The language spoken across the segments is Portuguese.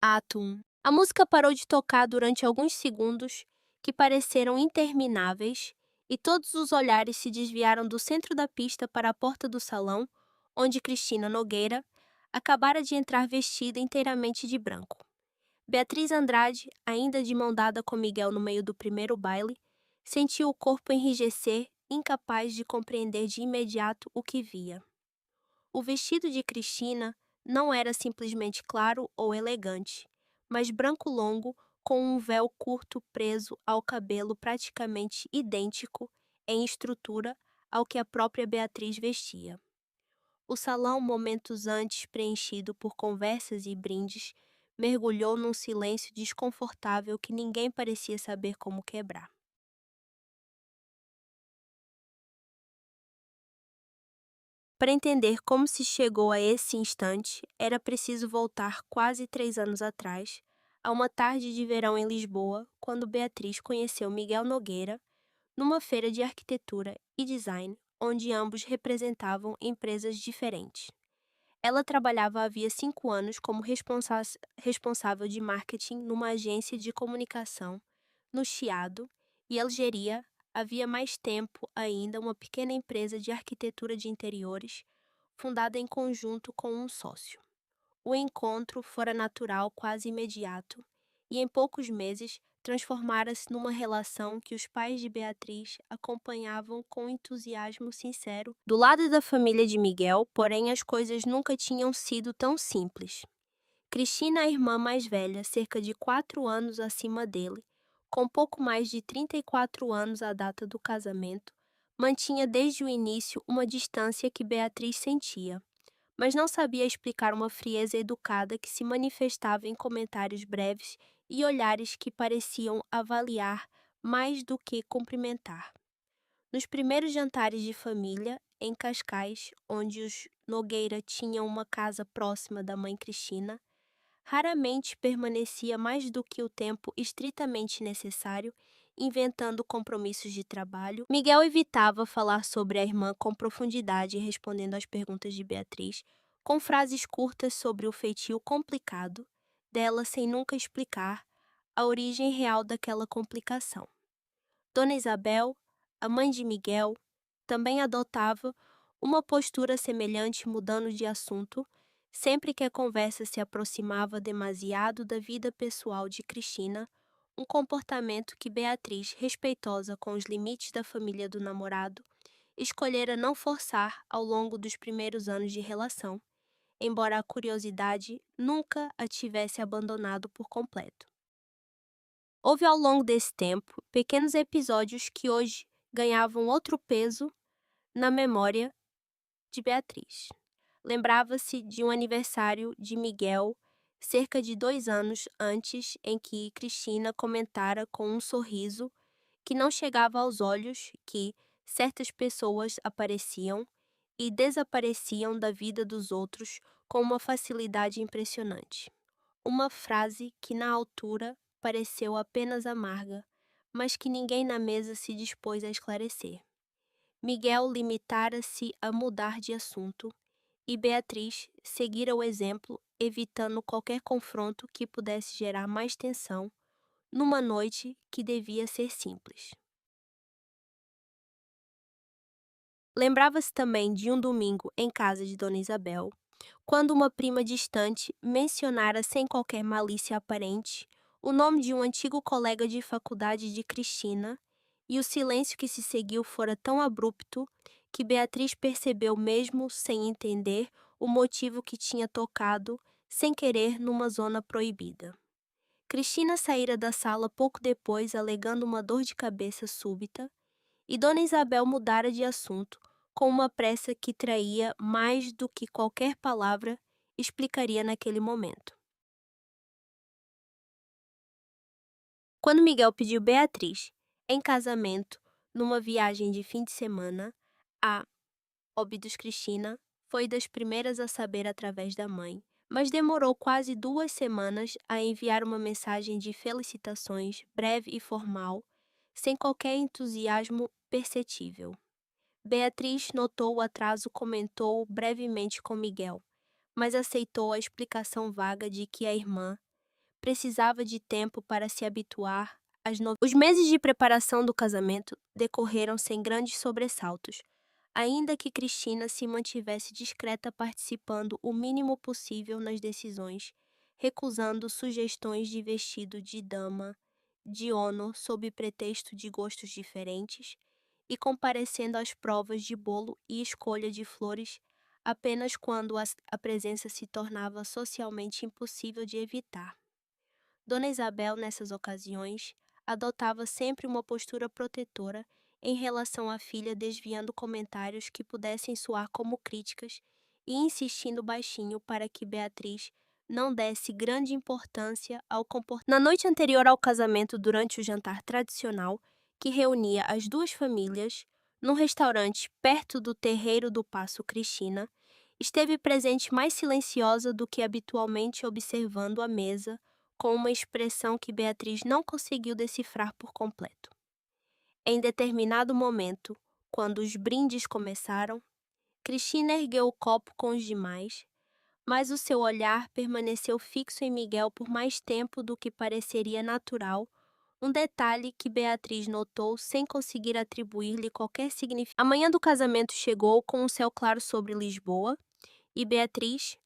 Ato 1. A música parou de tocar durante alguns segundos que pareceram intermináveis e todos os olhares se desviaram do centro da pista para a porta do salão, onde Cristina Nogueira acabara de entrar vestida inteiramente de branco. Beatriz Andrade, ainda de mão dada com Miguel no meio do primeiro baile, sentiu o corpo enrijecer, incapaz de compreender de imediato o que via. O vestido de Cristina não era simplesmente claro ou elegante, mas branco longo com um véu curto preso ao cabelo praticamente idêntico em estrutura ao que a própria Beatriz vestia. O salão, momentos antes preenchido por conversas e brindes, mergulhou num silêncio desconfortável que ninguém parecia saber como quebrar. Para entender como se chegou a esse instante, era preciso voltar quase 3 anos atrás, a uma tarde de verão em Lisboa, quando Beatriz conheceu Miguel Nogueira numa feira de arquitetura e design, onde ambos representavam empresas diferentes. Ela trabalhava havia 5 anos como responsável de marketing numa agência de comunicação no Chiado, e ela geria, havia mais tempo ainda, uma pequena empresa de arquitetura de interiores, fundada em conjunto com um sócio. O encontro fora natural quase imediato, e em poucos meses transformara-se numa relação que os pais de Beatriz acompanhavam com entusiasmo sincero. Do lado da família de Miguel, porém, as coisas nunca tinham sido tão simples. Cristina, a irmã mais velha, cerca de 4 anos acima dele, com pouco mais de 34 anos à data do casamento, mantinha desde o início uma distância que Beatriz sentia, mas não sabia explicar uma frieza educada que se manifestava em comentários breves e olhares que pareciam avaliar mais do que cumprimentar. Nos primeiros jantares de família, em Cascais, onde os Nogueira tinham uma casa próxima da mãe Cristina, raramente permanecia mais do que o tempo estritamente necessário, inventando compromissos de trabalho. Miguel evitava falar sobre a irmã com profundidade, respondendo às perguntas de Beatriz, com frases curtas sobre o feitio complicado dela, sem nunca explicar a origem real daquela complicação. Dona Isabel, a mãe de Miguel, também adotava uma postura semelhante, mudando de assunto sempre que a conversa se aproximava demasiado da vida pessoal de Cristina, um comportamento que Beatriz, respeitosa com os limites da família do namorado, escolhera não forçar ao longo dos primeiros anos de relação, embora a curiosidade nunca a tivesse abandonado por completo. Houve ao longo desse tempo pequenos episódios que hoje ganhavam outro peso na memória de Beatriz. Lembrava-se de um aniversário de Miguel, cerca de 2 anos antes, em que Cristina comentara com um sorriso que não chegava aos olhos que certas pessoas apareciam e desapareciam da vida dos outros com uma facilidade impressionante. Uma frase que na altura pareceu apenas amarga, mas que ninguém na mesa se dispôs a esclarecer. Miguel limitara-se a mudar de assunto e Beatriz seguira o exemplo, evitando qualquer confronto que pudesse gerar mais tensão numa noite que devia ser simples. Lembrava-se também de um domingo em casa de Dona Isabel, quando uma prima distante mencionara sem qualquer malícia aparente o nome de um antigo colega de faculdade de Cristina, e o silêncio que se seguiu fora tão abrupto que Beatriz percebeu, mesmo sem entender, o motivo que tinha tocado, sem querer, numa zona proibida. Cristina saíra da sala pouco depois, alegando uma dor de cabeça súbita, e Dona Isabel mudara de assunto, com uma pressa que traía mais do que qualquer palavra explicaria naquele momento. Quando Miguel pediu Beatriz em casamento numa viagem de fim de semana, a Óbidos Cristina foi das primeiras a saber através da mãe, mas demorou quase 2 semanas a enviar uma mensagem de felicitações breve e formal, sem qualquer entusiasmo perceptível. Beatriz notou o atraso, comentou brevemente com Miguel, mas aceitou a explicação vaga de que a irmã precisava de tempo para se habituar às Os meses de preparação do casamento decorreram sem grandes sobressaltos, ainda que Cristina se mantivesse discreta participando o mínimo possível nas decisões, recusando sugestões de vestido de dama de honor sob pretexto de gostos diferentes e comparecendo às provas de bolo e escolha de flores apenas quando a presença se tornava socialmente impossível de evitar. Dona Isabel, nessas ocasiões, adotava sempre uma postura protetora em relação à filha, desviando comentários que pudessem soar como críticas e insistindo baixinho para que Beatriz não desse grande importância ao comportamento. Na noite anterior ao casamento, durante o jantar tradicional, que reunia as duas famílias, num restaurante perto do terreiro do Paço Cristina, esteve presente mais silenciosa do que habitualmente, observando a mesa com uma expressão que Beatriz não conseguiu decifrar por completo. Em determinado momento, quando os brindes começaram, Cristina ergueu o copo com os demais, mas o seu olhar permaneceu fixo em Miguel por mais tempo do que pareceria natural, um detalhe que Beatriz notou sem conseguir atribuir-lhe qualquer significado. A manhã do casamento chegou com um céu claro sobre Lisboa, e Beatriz,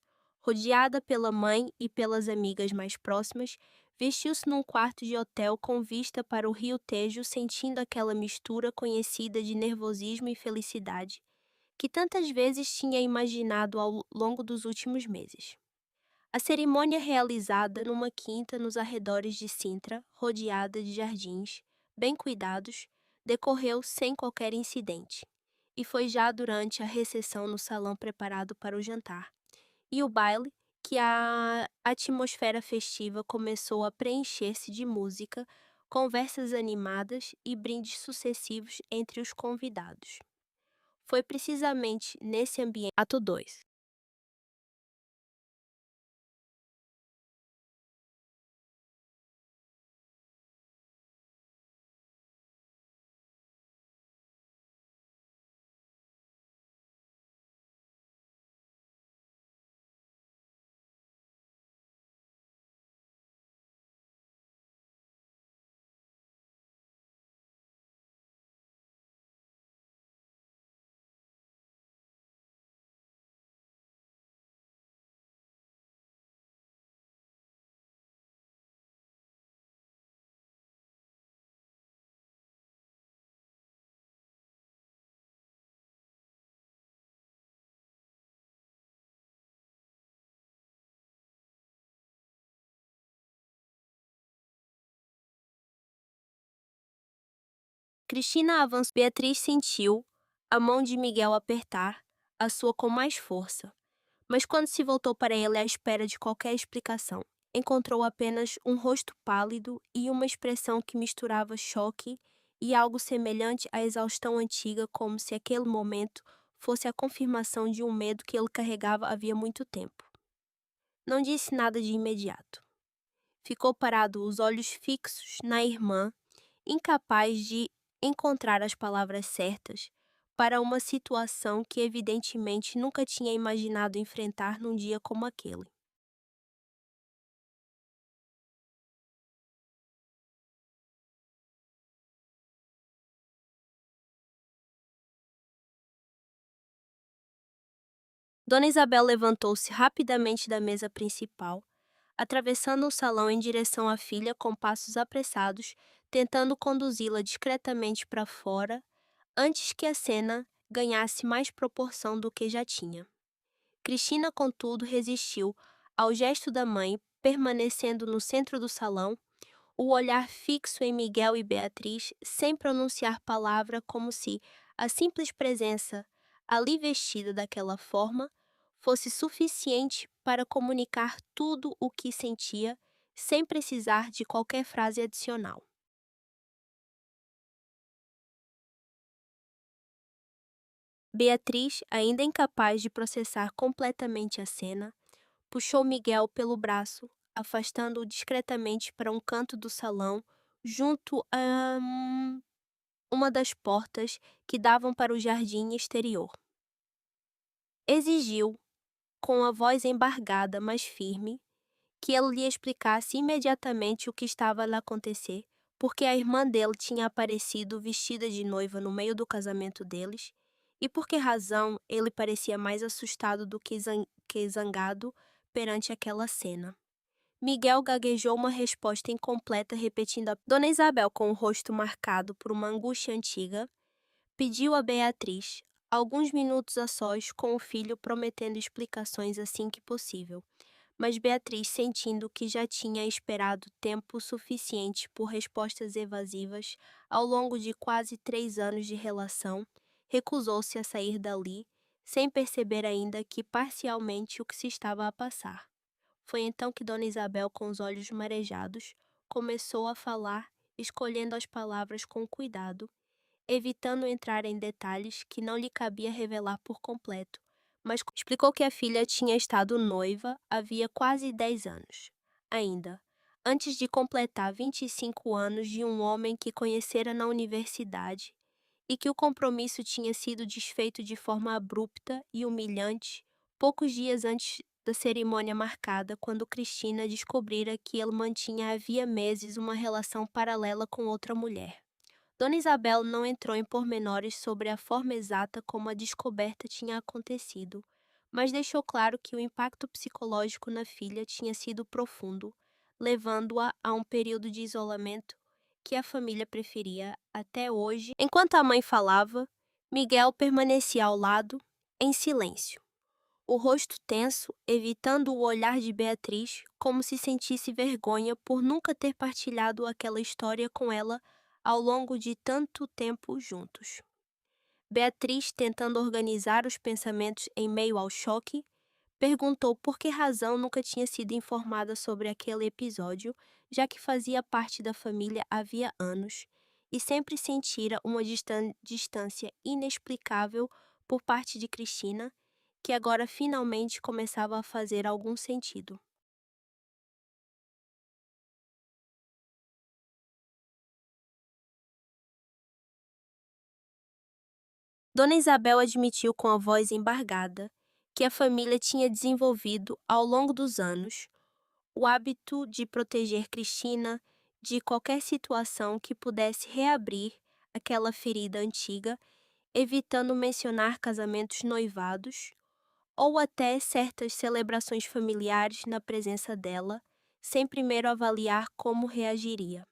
rodeada pela mãe e pelas amigas mais próximas, vestiu-se num quarto de hotel com vista para o Rio Tejo, sentindo aquela mistura conhecida de nervosismo e felicidade, que tantas vezes tinha imaginado ao longo dos últimos meses. A cerimônia, realizada numa quinta nos arredores de Sintra, rodeada de jardins, bem cuidados, decorreu sem qualquer incidente. E foi já durante a recepção no salão preparado para o jantar e o baile que a atmosfera festiva começou a preencher-se de música, conversas animadas e brindes sucessivos entre os convidados. Foi precisamente nesse ambiente. Ato 2. Cristina avançou. Beatriz sentiu a mão de Miguel apertar a sua com mais força, mas quando se voltou para ele à espera de qualquer explicação, encontrou apenas um rosto pálido e uma expressão que misturava choque e algo semelhante à exaustão antiga, como se aquele momento fosse a confirmação de um medo que ele carregava havia muito tempo. Não disse nada de imediato. Ficou parado, os olhos fixos na irmã, incapaz de encontrar as palavras certas para uma situação que evidentemente nunca tinha imaginado enfrentar num dia como aquele. Dona Isabel levantou-se rapidamente da mesa principal, atravessando o salão em direção à filha com passos apressados, tentando conduzi-la discretamente para fora antes que a cena ganhasse mais proporção do que já tinha. Cristina, contudo, resistiu ao gesto da mãe, permanecendo no centro do salão, o olhar fixo em Miguel e Beatriz, sem pronunciar palavra, como se a simples presença, ali vestida daquela forma, fosse suficiente para comunicar tudo o que sentia, sem precisar de qualquer frase adicional. Beatriz, ainda incapaz de processar completamente a cena, puxou Miguel pelo braço, afastando-o discretamente para um canto do salão, junto a uma das portas que davam para o jardim exterior. Exigiu, com a voz embargada, mas firme, que ele lhe explicasse imediatamente o que estava a lhe acontecer, porque a irmã dele tinha aparecido vestida de noiva no meio do casamento deles, e por que razão ele parecia mais assustado do que zangado perante aquela cena. Miguel gaguejou uma resposta incompleta, repetindo a Dona Isabel, com o rosto marcado por uma angústia antiga, pediu a Beatriz alguns minutos a sós com o filho, prometendo explicações assim que possível. Mas Beatriz, sentindo que já tinha esperado tempo suficiente por respostas evasivas ao longo de quase 3 anos de relação, recusou-se a sair dali, sem perceber ainda que parcialmente o que se estava a passar. Foi então que Dona Isabel, com os olhos marejados, começou a falar, escolhendo as palavras com cuidado, evitando entrar em detalhes que não lhe cabia revelar por completo, mas explicou que a filha tinha estado noiva havia quase 10 anos. Ainda, antes de completar 25 anos de um homem que conhecera na universidade, e que o compromisso tinha sido desfeito de forma abrupta e humilhante poucos dias antes da cerimônia marcada, quando Cristina descobrira que ele mantinha havia meses uma relação paralela com outra mulher. Dona Isabel não entrou em pormenores sobre a forma exata como a descoberta tinha acontecido, mas deixou claro que o impacto psicológico na filha tinha sido profundo, levando-a a um período de isolamento que a família preferia até hoje. Enquanto a mãe falava, Miguel permanecia ao lado, em silêncio, o rosto tenso, evitando o olhar de Beatriz, como se sentisse vergonha por nunca ter partilhado aquela história com ela ao longo de tanto tempo juntos. Beatriz, tentando organizar os pensamentos em meio ao choque, perguntou por que razão nunca tinha sido informada sobre aquele episódio, já que fazia parte da família havia anos e sempre sentira uma distância inexplicável por parte de Cristina, que agora finalmente começava a fazer algum sentido. Dona Isabel admitiu com a voz embargada que a família tinha desenvolvido, ao longo dos anos, o hábito de proteger Cristina de qualquer situação que pudesse reabrir aquela ferida antiga, evitando mencionar casamentos noivados ou até certas celebrações familiares na presença dela, sem primeiro avaliar como reagiria.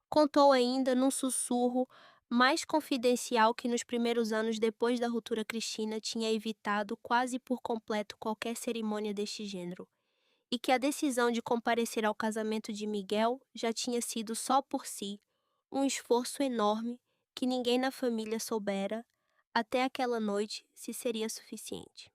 Contou ainda num sussurro mais confidencial que nos primeiros anos depois da ruptura Cristina tinha evitado quase por completo qualquer cerimônia deste gênero, e que a decisão de comparecer ao casamento de Miguel já tinha sido só por si um esforço enorme que ninguém na família soubera até aquela noite se seria suficiente.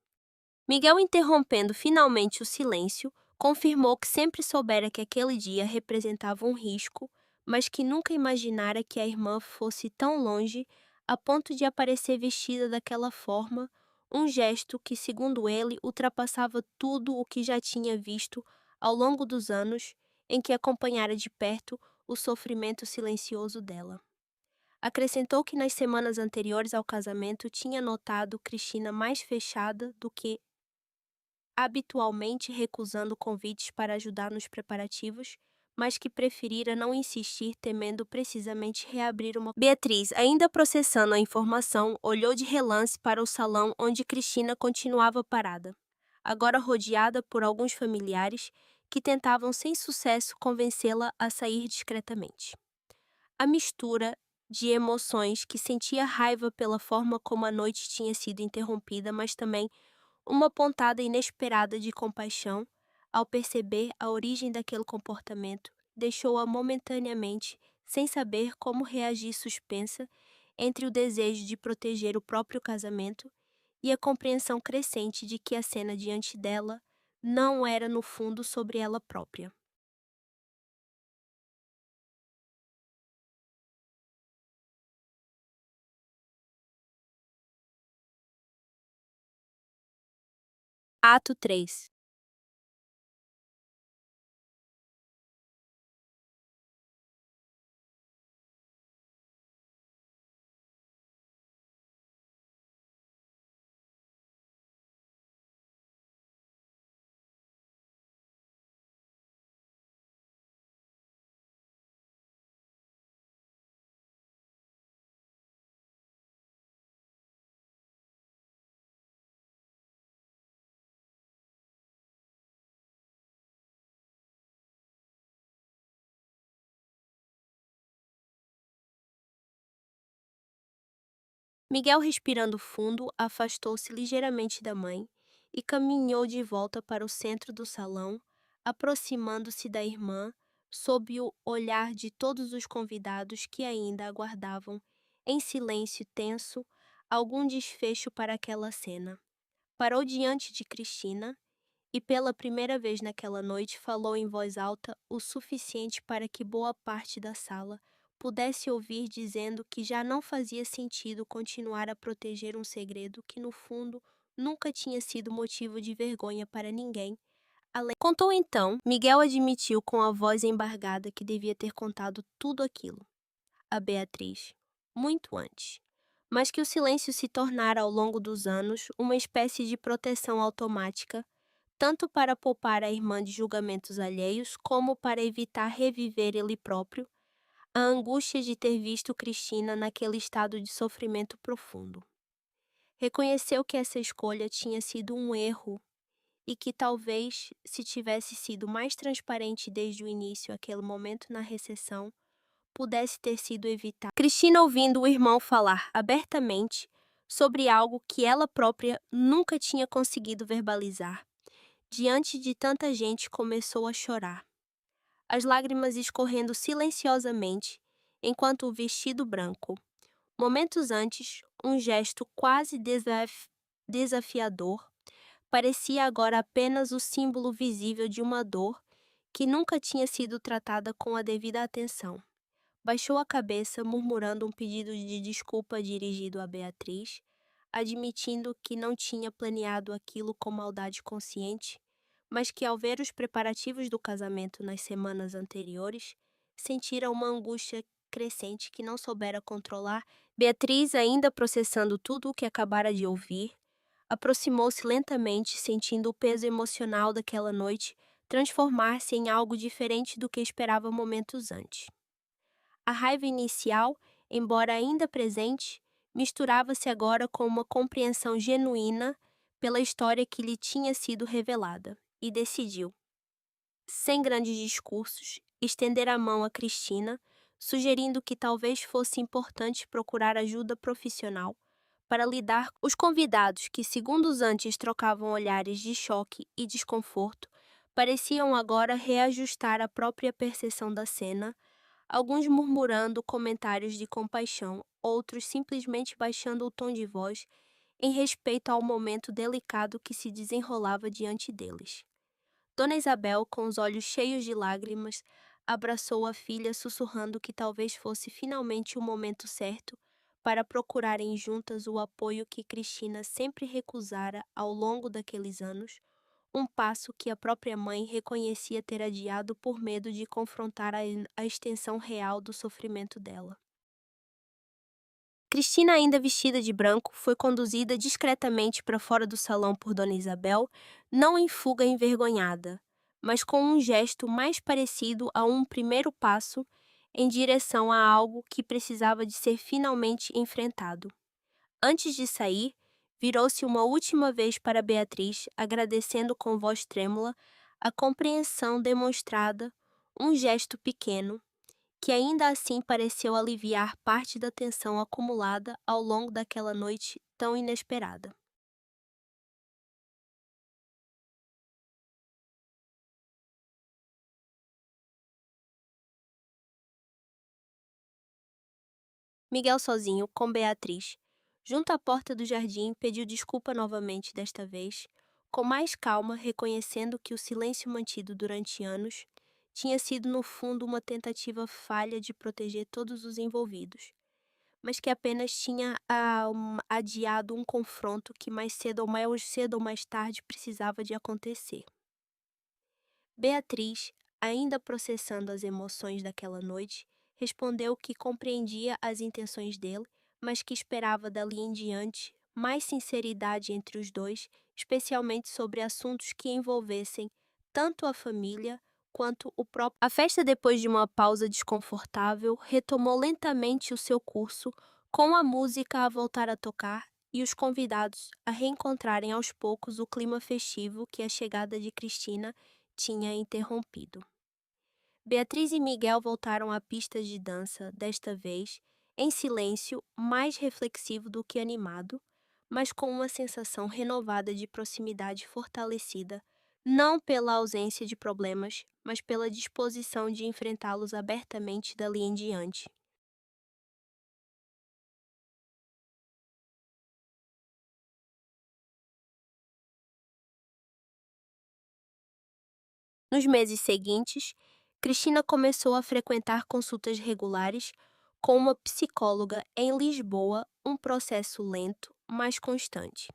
Miguel, interrompendo finalmente o silêncio, confirmou que sempre soubera que aquele dia representava um risco, mas que nunca imaginara que a irmã fosse tão longe a ponto de aparecer vestida daquela forma, um gesto que, segundo ele, ultrapassava tudo o que já tinha visto ao longo dos anos em que acompanhara de perto o sofrimento silencioso dela. Acrescentou que nas semanas anteriores ao casamento tinha notado Cristina mais fechada do que habitualmente, recusando convites para ajudar nos preparativos, mas que preferira não insistir, temendo precisamente reabrir uma. Beatriz, ainda processando a informação, olhou de relance para o salão onde Cristina continuava parada, agora rodeada por alguns familiares que tentavam sem sucesso convencê-la a sair discretamente. A mistura de emoções, que sentia raiva pela forma como a noite tinha sido interrompida, mas também uma pontada inesperada de compaixão, ao perceber a origem daquele comportamento, deixou-a momentaneamente sem saber como reagir, suspensa entre o desejo de proteger o próprio casamento e a compreensão crescente de que a cena diante dela não era no fundo sobre ela própria. Ato 3. Miguel, respirando fundo, afastou-se ligeiramente da mãe e caminhou de volta para o centro do salão, aproximando-se da irmã, sob o olhar de todos os convidados que ainda aguardavam, em silêncio tenso, algum desfecho para aquela cena. Parou diante de Cristina e, pela primeira vez naquela noite, falou em voz alta o suficiente para que boa parte da sala pudesse ouvir, dizendo que já não fazia sentido continuar a proteger um segredo que, no fundo, nunca tinha sido motivo de vergonha para ninguém. Contou então, Miguel admitiu com a voz embargada que devia ter contado tudo aquilo a Beatriz, muito antes, mas que o silêncio se tornara ao longo dos anos uma espécie de proteção automática, tanto para poupar a irmã de julgamentos alheios, como para evitar reviver ele próprio a angústia de ter visto Cristina naquele estado de sofrimento profundo. Reconheceu que essa escolha tinha sido um erro e que talvez, se tivesse sido mais transparente desde o início, aquele momento na recessão, pudesse ter sido evitado. Cristina, ouvindo o irmão falar abertamente sobre algo que ela própria nunca tinha conseguido verbalizar, diante de tanta gente, começou a chorar, as lágrimas escorrendo silenciosamente, enquanto o vestido branco, momentos antes, um gesto quase desafiador, parecia agora apenas o símbolo visível de uma dor que nunca tinha sido tratada com a devida atenção. Baixou a cabeça, murmurando um pedido de desculpa dirigido a Beatriz, admitindo que não tinha planeado aquilo com maldade consciente, mas que, ao ver os preparativos do casamento nas semanas anteriores, sentira uma angústia crescente que não soubera controlar. Beatriz, ainda processando tudo o que acabara de ouvir, aproximou-se lentamente, sentindo o peso emocional daquela noite transformar-se em algo diferente do que esperava momentos antes. A raiva inicial, embora ainda presente, misturava-se agora com uma compreensão genuína pela história que lhe tinha sido revelada, e decidiu, sem grandes discursos, estender a mão a Cristina, sugerindo que talvez fosse importante procurar ajuda profissional para lidar com os convidados que, segundos antes trocavam olhares de choque e desconforto, pareciam agora reajustar a própria percepção da cena, alguns murmurando comentários de compaixão, outros simplesmente baixando o tom de voz em respeito ao momento delicado que se desenrolava diante deles. Dona Isabel, com os olhos cheios de lágrimas, abraçou a filha, sussurrando que talvez fosse finalmente o momento certo para procurarem juntas o apoio que Cristina sempre recusara ao longo daqueles anos, um passo que a própria mãe reconhecia ter adiado por medo de confrontar a extensão real do sofrimento dela. Cristina, ainda vestida de branco, foi conduzida discretamente para fora do salão por Dona Isabel, não em fuga envergonhada, mas com um gesto mais parecido a um primeiro passo em direção a algo que precisava de ser finalmente enfrentado. Antes de sair, virou-se uma última vez para Beatriz, agradecendo com voz trêmula a compreensão demonstrada, um gesto pequeno, que ainda assim pareceu aliviar parte da tensão acumulada ao longo daquela noite tão inesperada. Miguel, sozinho, com Beatriz, junto à porta do jardim, pediu desculpa novamente, desta vez, com mais calma, reconhecendo que o silêncio mantido durante anos tinha sido no fundo uma tentativa falha de proteger todos os envolvidos, mas que apenas tinha adiado um confronto que mais cedo ou mais tarde precisava de acontecer. Beatriz, ainda processando as emoções daquela noite, respondeu que compreendia as intenções dele, mas que esperava dali em diante mais sinceridade entre os dois, especialmente sobre assuntos que envolvessem tanto a família quanto o próprio. A festa, depois de uma pausa desconfortável, retomou lentamente o seu curso, com a música a voltar a tocar e os convidados a reencontrarem aos poucos o clima festivo que a chegada de Cristina tinha interrompido. Beatriz e Miguel voltaram à pista de dança, desta vez, em silêncio, mais reflexivo do que animado, mas com uma sensação renovada de proximidade fortalecida, não pela ausência de problemas, mas pela disposição de enfrentá-los abertamente dali em diante. Nos meses seguintes, Cristina começou a frequentar consultas regulares com uma psicóloga em Lisboa, um processo lento, mas constante,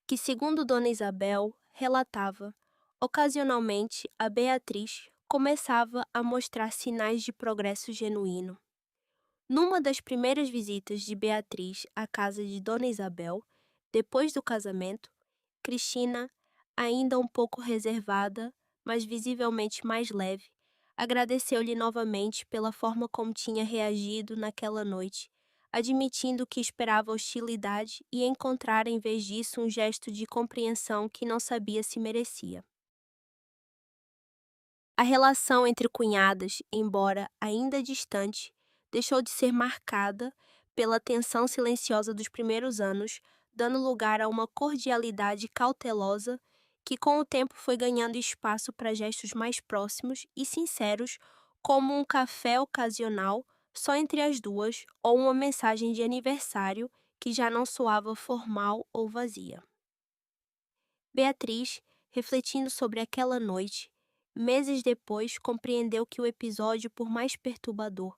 que, segundo Dona Isabel, relatava, ocasionalmente a Beatriz começava a mostrar sinais de progresso genuíno. Numa das primeiras visitas de Beatriz à casa de Dona Isabel, depois do casamento, Cristina, ainda um pouco reservada, mas visivelmente mais leve, agradeceu-lhe novamente pela forma como tinha reagido naquela noite, admitindo que esperava hostilidade e encontrara em vez disso um gesto de compreensão que não sabia se merecia. A relação entre cunhadas, embora ainda distante, deixou de ser marcada pela tensão silenciosa dos primeiros anos, dando lugar a uma cordialidade cautelosa que com o tempo foi ganhando espaço para gestos mais próximos e sinceros, como um café ocasional só entre as duas ou uma mensagem de aniversário que já não soava formal ou vazia. Beatriz, refletindo sobre aquela noite, meses depois compreendeu que o episódio, por mais perturbador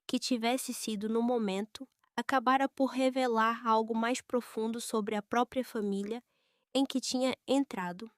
que tivesse sido no momento, acabara por revelar algo mais profundo sobre a própria família em que tinha entrado.